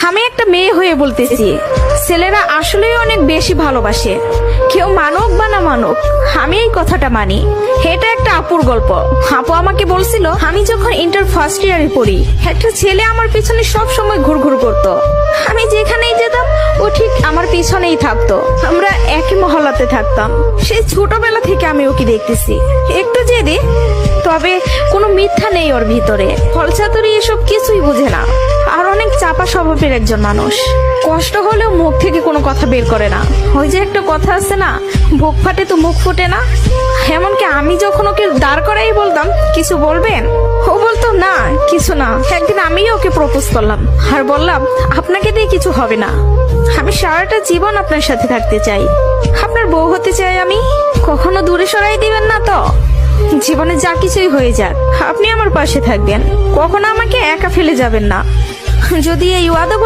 আমি একটা মেয়ে হয়ে বলতেছি, ছেলেরা আসলেই অনেক বেশি ভালোবাসে। কেউ মানুক বা না মানুক, আমি এই কথাটা মানি। এটা একটা আপুর গল্প। আপু আমাকে বলছিল, আমি যখন ইন্টার ফার্স্ট ইয়ারে পড়ি, একটা ছেলে আমার পিছনে সব সময় ঘুরঘুর করতো। আমি যেখানেই যেতাম ও ঠিক আমার পিছনেই থাকতো। আমরা একই মহল্লাতে থাকতাম। সেই ছোটবেলা থেকে আমি ওকে দেখতেছি। একটু জেদি, তবে কোনো মিথ্যা নেই ওর ভিতরে। ফলচাতুরি এসব কিছুই বুঝে না, আর অনেক চাপা স্বভাবের একজন মানুষ। কষ্ট হলেও মুখ থেকে কোনো কথা বের করে না। ওই যে একটা কথা আছে না, বুক ফাটে তো মুখ ফুটে না। এমনকি আমি যখন ওকে দাঁড় করাই বলতাম, কিছু বলবেন, ও বলতো না কিছু না। একদিন আমিও ওকে প্রপোজ করলাম আর বললাম, আপনাকে দিয়ে কিছু হবে না, আমি সারাটা জীবন আপনার সাথে থাকতে চাই, আপনার বউ হতে চাই আমি। কখনো দূরে সরাই দিবেন না তো? জীবনে যা কিছুই হয়ে যাক, আপনি আমার পাশে থাকবেন, কখনো আমাকে একা ফেলে যাবেন না। যদি এই ওয়াদা